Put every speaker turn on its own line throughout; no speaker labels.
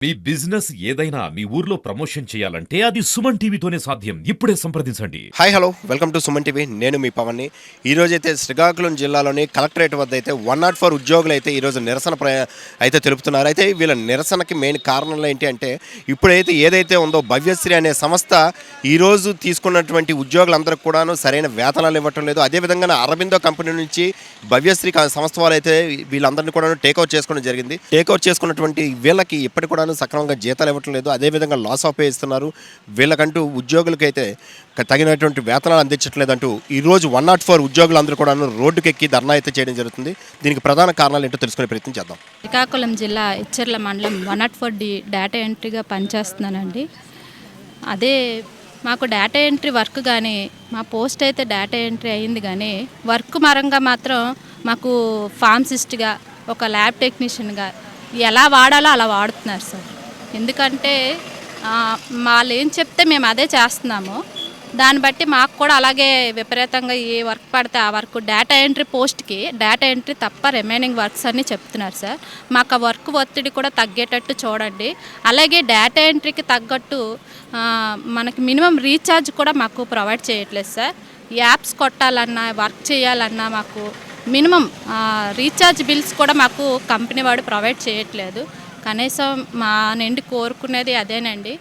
మీ business ఏదైనా మీ ఊర్లో promotion చేయాలంటే అది సుమన్ టీవీతోనే సాధ్యం. ఇప్పుడే సంప్రదించండి.
Hi hello welcome to Suman TV. నేను మీ పవన్ని. ఈరోజైతే శ్రీకాకుళం జిల్లాలోని కలెక్టరేట్ వద్ద అయితే 104 ఉద్యోగులు అయితే ఈరోజు నిరసన అయితే తెలుపుతున్నారు. అయితే వీళ్ళ నిరసనకి మెయిన్ కారణాలు ఏంటి అంటే ఇప్పుడైతే ఏదైతే ఉందో భవ్యశ్రీ అనే సంస్థ ఈరోజు తీసుకున్నటువంటి ఉద్యోగులందరికీ కూడాను సరైన వేతనాలు ఇవ్వటం లేదు. అదేవిధంగా అరబిందో కంపెనీ నుంచి భవ్యశ్రీ సంస్థ వాళ్ళు అయితే వీళ్ళందరినీ కూడా టేక్అవుట్ చేసుకోవడం జరిగింది. టేక్అవుట్ చేసుకున్నటువంటి వీళ్ళకి ఇప్పటికి కూడా సక్రమంగా జీతాలు ఇవ్వటం లేదు. అదేవిధంగా లాస్ ఆఫ్ పే ఇస్తున్నారు. వీళ్ళకంటూ ఉద్యోగులకైతే తగినటువంటి వేతనాలు అందించట్లేదంటూ ఈరోజు 104 ఉద్యోగులందరూ కూడా రోడ్డుకెక్కి ధర్నా అయితే చేయడం జరుగుతుంది. దీనికి ప్రధాన కారణాలు ఏంటో తెలుసుకునే ప్రయత్నం చేద్దాం.
శ్రీకాకుళం జిల్లా ఇచ్చర్ల మండలం 104 డేటా ఎంట్రీగా పనిచేస్తున్నానండి. అదే మాకు డేటా ఎంట్రీ వర్క్ కానీ మా పోస్ట్ అయితే డేటా ఎంట్రీ అయింది, కానీ వర్క్ పరంగా మాత్రం మాకు ఫార్మసిస్ట్గా ఒక ల్యాబ్ టెక్నీషియన్గా ఎలా వాడాలో అలా వాడుతున్నారు సార్. ఎందుకంటే వాళ్ళు ఏం చెప్తే మేము అదే చేస్తున్నాము. దాన్ని బట్టి మాకు కూడా అలాగే విపరీతంగా ఏ వర్క్ పడితే ఆ వర్క్ డేటా ఎంట్రీ పోస్ట్కి డేటా ఎంట్రీ తప్ప రిమైనింగ్ వర్క్స్ అన్నీ చెప్తున్నారు సార్. మాకు ఆ వర్క్ ఒత్తిడి కూడా తగ్గేటట్టు చూడండి. అలాగే డేటా ఎంట్రీకి తగ్గట్టు మనకి మినిమం రీఛార్జ్ కూడా మాకు ప్రొవైడ్ చేయట్లేదు సార్. యాప్స్ కొట్టాలన్నా వర్క్ చేయాలన్నా మాకు మినిమం రీఛార్జ్ బిల్స్ కూడా మాకు కంపెనీ వాడు ప్రొవైడ్ చేయట్లేదు. కనీసం మా నుండి కోరుకునేది అదేనండి.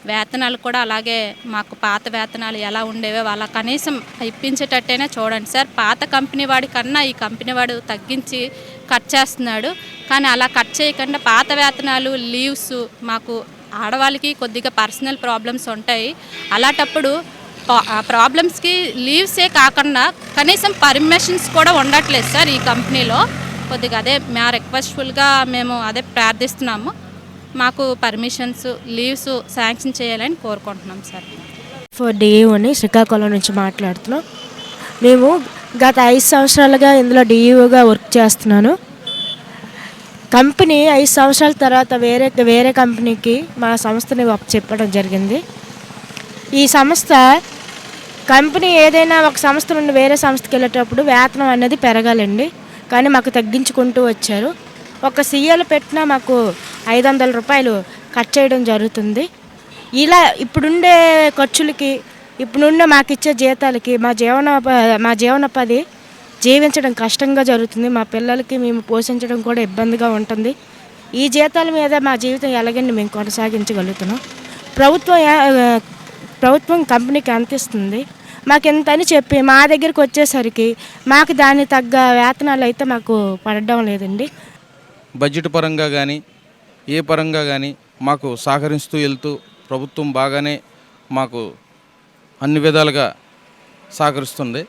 వేతనాలు కూడా అలాగే మాకు పాత వేతనాలు ఎలా ఉండేవో వాళ్ళ కనీసం ఇప్పించేటట్టేనే చూడండి సార్. పాత కంపెనీ వాడి కన్నా ఈ కంపెనీ వాడు తగ్గించి కట్ చేస్తున్నాడు. కానీ అలా కట్ చేయకుండా పాత వేతనాలు, లీవ్స్, మాకు ఆడవాళ్ళకి కొద్దిగా పర్సనల్ ప్రాబ్లమ్స్ ఉంటాయి. అలాంటప్పుడు ప్రాబ్లమ్స్కి లీవ్సే కాకుండా కనీసం పర్మిషన్స్ కూడా ఉండట్లేదు సార్ ఈ కంపెనీలో. కొద్దిగా అదే మా రిక్వెస్ట్ఫుల్గా మేము అదే ప్రార్థిస్తున్నాము. మాకు పర్మిషన్స్, లీవ్స్ శాంక్షన్ చేయాలని కోరుకుంటున్నాం సార్.
ఫర్ డిఈఓని శ్రీకాకుళం నుంచి మాట్లాడుతున్నాం. మేము గత 5 సంవత్సరాలుగా ఇందులో డిఈఓగా వర్క్ చేస్తున్నాను. కంపెనీ 5 సంవత్సరాల తర్వాత వేరే కంపెనీకి మా సంస్థని చెప్పడం జరిగింది. ఈ సంస్థ కంపెనీ ఏదైనా ఒక సంస్థ నుండి వేరే సంస్థకి వెళ్ళేటప్పుడు వేతనం అనేది పెరగాలండి, కానీ మాకు తగ్గించుకుంటూ వచ్చారు. ఒక సీఏలు పెట్టినా మాకు 500 రూపాయలు కట్ చేయడం జరుగుతుంది. ఇలా ఇప్పుడుండే ఖర్చులకి, ఇప్పుడుండే మాకు ఇచ్చే జీతాలకి మా జీవనోపాధి జీవించడం కష్టంగా జరుగుతుంది. మా పిల్లలకి మేము పోషించడం కూడా ఇబ్బందిగా ఉంటుంది. ఈ జీతాల మీద మా జీవితం ఎలాగండి మేము కొనసాగించగలుగుతున్నాం. ప్రభుత్వం కంపెనీకి ఎంత ఇస్తుంది, మాకు ఎంత అని చెప్పి మా దగ్గరికి వచ్చేసరికి మాకు దానికి తగ్గ వేతనాలు అయితే మాకు పడడం లేదండి.
బడ్జెట్ పరంగా కానీ ఏ పరంగా కానీ మాకు సహకరిస్తూ వెళ్తూ ప్రభుత్వం బాగానే మాకు అన్ని విధాలుగా సహకరిస్తుంది.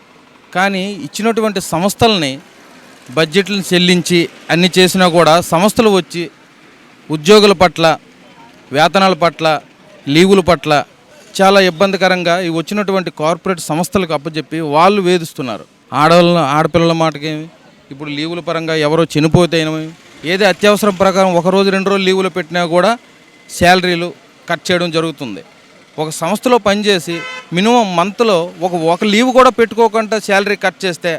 కానీ ఇచ్చినటువంటి సంస్థలని బడ్జెట్లను చెల్లించి అన్ని చేసినా కూడా సంస్థలు వచ్చి ఉద్యోగుల పట్ల, వేతనాల పట్ల, లీవుల పట్ల చాలా ఇబ్బందికరంగా ఈ వచ్చినటువంటి కార్పొరేట్ సంస్థలకు అప్పచెప్పి వాళ్ళు వేధిస్తున్నారు. ఆడపిల్లల మాటకేమి, ఇప్పుడు లీవుల పరంగా ఎవరో చనిపోతేనేమి, ఏదో అత్యవసరం ప్రకారం 1 రోజు 2 రోజులు లీవులు పెట్టినా కూడా శాలరీలు కట్ చేయడం జరుగుతుంది. ఒక సంస్థలో పనిచేసి మినిమం మంత్లో ఒక లీవ్ కూడా పెట్టుకోకుండా శాలరీ కట్ చేస్తే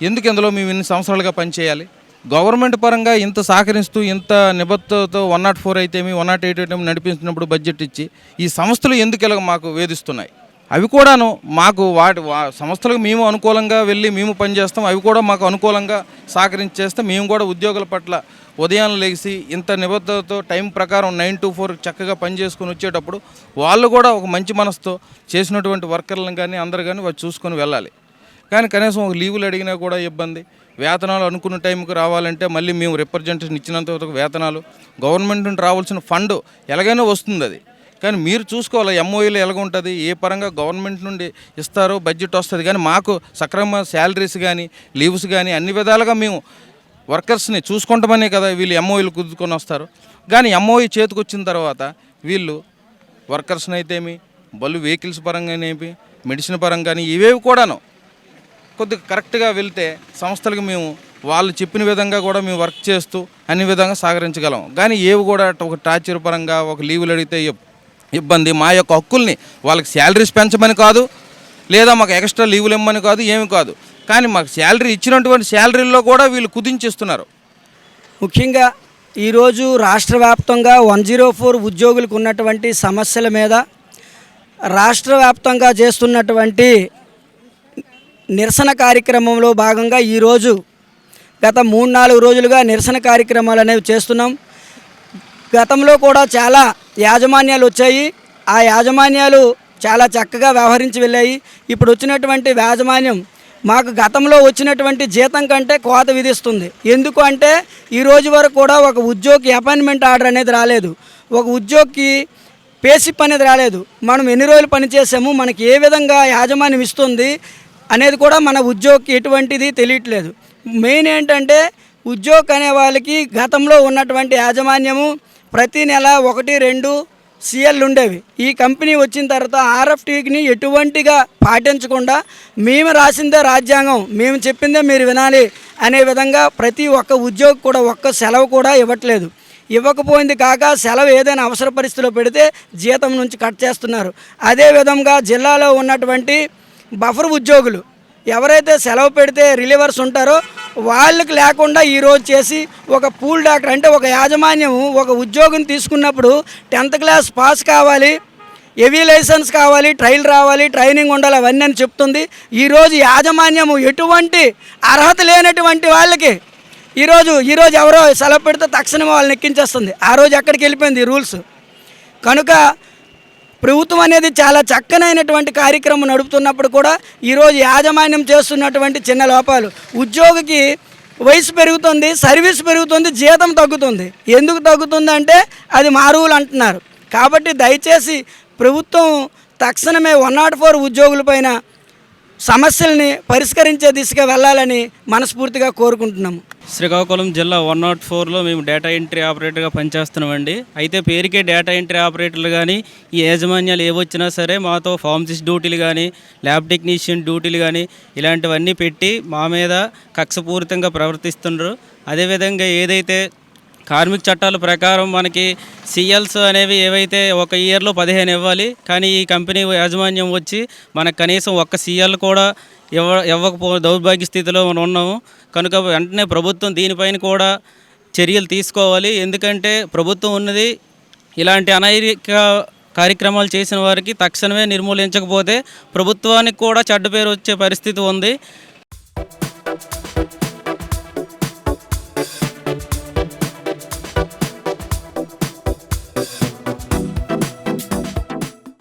ఎందుకు ఇందులో మేము ఇన్ని సంవత్సరాలుగా పనిచేయాలి? గవర్నమెంట్ పరంగా ఇంత సహకరిస్తూ ఇంత నిబద్ధతతో 104 అయితేమి 108 అయితేమి నడిపించినప్పుడు బడ్జెట్ ఇచ్చి ఈ సంస్థలు ఎందుకు ఇలా మాకు వేధిస్తున్నాయి? అవి కూడాను మాకు సంస్థలకు మేము అనుకూలంగా వెళ్ళి మేము పనిచేస్తాం, అవి కూడా మాకు అనుకూలంగా సహకరించేస్తే మేము కూడా ఉద్యోగుల పట్ల ఉదయం లేచి ఇంత నిబద్ధతతో టైం ప్రకారం 9 to 4 చక్కగా పనిచేసుకొని వచ్చేటప్పుడు వాళ్ళు కూడా ఒక మంచి మనసుతో చేసినటువంటి వర్కర్లను కానీ అందరు కానీ వాళ్ళు చూసుకొని వెళ్ళాలి. కానీ కనీసం ఒక లీవులు అడిగినా కూడా ఇబ్బంది. వేతనాలు అనుకున్న టైంకి రావాలంటే మళ్ళీ మేము రిప్రజెంటేషన్ ఇచ్చినంత వేతనాలు, గవర్నమెంట్ నుండి రావాల్సిన ఫండ్ ఎలాగైనా వస్తుంది. అది కానీ మీరు చూసుకోవాలి ఎంఓఈలో ఎలాగుంటుంది, ఏ పరంగా గవర్నమెంట్ నుండి ఇస్తారో బడ్జెట్ వస్తుంది. కానీ మాకు సక్రమ శాలరీస్ కానీ లీవ్స్ కానీ అన్ని విధాలుగా మేము వర్కర్స్ని చూసుకుంటామనే కదా వీళ్ళు ఎంఓఈలు కుదుకొని వస్తారు. కానీ ఎంఓఈ చేతికి వచ్చిన తర్వాత వీళ్ళు వర్కర్స్ని అయితేమి, వెహికల్స్ పరంగానేమి, మెడిసిన్ పరంగానే ఇవేవి కూడాను కొద్దిగా కరెక్ట్గా వెళ్తే సంస్థలకు మేము వాళ్ళు చెప్పిన విధంగా కూడా మేము వర్క్ చేస్తూ అన్ని విధంగా సహకరించగలం. కానీ ఏవి కూడా ఒక టార్చర్ పరంగా ఒక లీవులు అడిగితే ఇబ్బంది. మా యొక్క హక్కుల్ని వాళ్ళకి శాలరీస్ పెంచమని కాదు, లేదా మాకు ఎక్స్ట్రా లీవులు ఇమ్మని కాదు, ఏమి కాదు. కానీ మాకు శాలరీ ఇచ్చినటువంటి శాలరీల్లో కూడా వీళ్ళు కుదించేస్తున్నారు.
ముఖ్యంగా ఈరోజు రాష్ట్ర వ్యాప్తంగా 104 ఉద్యోగులకు ఉన్నటువంటి సమస్యల మీద రాష్ట్ర వ్యాప్తంగా చేస్తున్నటువంటి నిరసన కార్యక్రమంలో భాగంగా ఈరోజు గత 3-4 రోజులుగా నిరసన కార్యక్రమాలు అనేవి చేస్తున్నాం. గతంలో కూడా చాలా యాజమాన్యాలు వచ్చాయి. ఆ యాజమాన్యాలు చాలా చక్కగా వ్యవహరించి వెళ్ళాయి. ఇప్పుడు వచ్చినటువంటి యాజమాన్యం మాకు గతంలో వచ్చినటువంటి జీతం కంటే కోత విధిస్తుంది. ఎందుకు అంటే ఈ రోజు వరకు కూడా ఒక ఉద్యోగి అపాయింట్మెంట్ ఆర్డర్ అనేది రాలేదు, ఒక ఉద్యోగికి పేసిప్ అనేది రాలేదు. మనం ఎన్ని రోజులు పనిచేసాము, మనకి ఏ విధంగా యాజమాన్యం ఇస్తుంది అనేది కూడా మన ఉద్యోగికి ఎటువంటిది తెలియట్లేదు. మెయిన్ ఏంటంటే ఉద్యోగి అనే వాళ్ళకి గతంలో ఉన్నటువంటి యాజమాన్యము ప్రతి నెల 1-2 CL ఉండేవి. ఈ కంపెనీ వచ్చిన తర్వాత RFTని ఎటువంటిగా పాటించకుండా మేము రాసిందే రాజ్యాంగం, మేము చెప్పిందే మీరు వినాలి అనే విధంగా ప్రతి ఒక్క ఉద్యోగి కూడా ఒక్క సెలవు కూడా ఇవ్వట్లేదు. ఇవ్వకపోయింది కాక సెలవు ఏదైనా అవసర పరిస్థితిలో పెడితే జీతం నుంచి కట్ చేస్తున్నారు. అదేవిధంగా జిల్లాలో ఉన్నటువంటి బఫర్ ఉద్యోగులు ఎవరైతే సెలవు పెడితే రిలీవర్స్ ఉంటారో వాళ్ళకి లేకుండా ఈరోజు చేసి ఒక పూల్ డాక్టర్ అంటే ఒక యాజమాన్యం ఒక ఉద్యోగిని తీసుకున్నప్పుడు 10th క్లాస్ పాస్ కావాలి, హెవీ లైసెన్స్ కావాలి, ట్రైల్ రావాలి, ట్రైనింగ్ ఉండాలి, అవన్నీ అని చెప్తుంది. ఈరోజు యాజమాన్యము ఎటువంటి అర్హత లేనటువంటి వాళ్ళకి ఈరోజు ఎవరో సెలవు పెడితే తక్షణమే వాళ్ళని ఎక్కించేస్తుంది. ఆ రోజు ఎక్కడికి వెళ్ళిపోయింది ఈ రూల్స్. కనుక ప్రభుత్వం అనేది చాలా చక్కనైనటువంటి కార్యక్రమం నడుపుతున్నప్పుడు కూడా ఈరోజు యాజమాన్యం చేస్తున్నటువంటి చిన్న లోపాలు, ఉద్యోగికి వయసు పెరుగుతుంది, సర్వీస్ పెరుగుతుంది, జీతం తగ్గుతుంది. ఎందుకు తగ్గుతుంది అంటే అది మా రూల్ అంటున్నారు. కాబట్టి దయచేసి ప్రభుత్వం తక్షణమే 104 ఉద్యోగులపైన సమస్యల్ని పరిష్కరించే దిశగా వెళ్ళాలని మనస్ఫూర్తిగా కోరుకుంటున్నాము.
శ్రీకాకుళం జిల్లా 104లో మేము డేటా ఎంట్రీ ఆపరేటర్గా పనిచేస్తున్నామండి. అయితే పేరుకే డేటా ఎంట్రీ ఆపరేటర్లు కానీ ఈ యాజమాన్యాలు ఏవొచ్చినా సరే మాతో ఫార్మసిస్ట్ డ్యూటీలు కానీ ల్యాబ్ టెక్నీషియన్ డ్యూటీలు కానీ ఇలాంటివన్నీ పెట్టి మా మీద కక్షపూరితంగా ప్రవర్తిస్తున్నారు. అదేవిధంగా ఏదైతే కార్మిక చట్టాల ప్రకారం మనకి CLs అనేవి ఏవైతే ఒక ఇయర్లో 15 ఇవ్వాలి, కానీ ఈ కంపెనీ యాజమాన్యం వచ్చి మనకు కనీసం ఒక్క CL కూడా ఇవ్వకపో దౌర్భాగ్య స్థితిలో మనం ఉన్నాము. కనుక వెంటనే ప్రభుత్వం దీనిపైన కూడా చర్యలు తీసుకోవాలి. ఎందుకంటే ప్రభుత్వం ఉన్నది ఇలాంటి అనైతిక కార్యక్రమాలు చేసిన వారికి తక్షణమే నిర్మూలించకపోతే ప్రభుత్వానికి కూడా చెడ్డ పేరు వచ్చే పరిస్థితి ఉంది.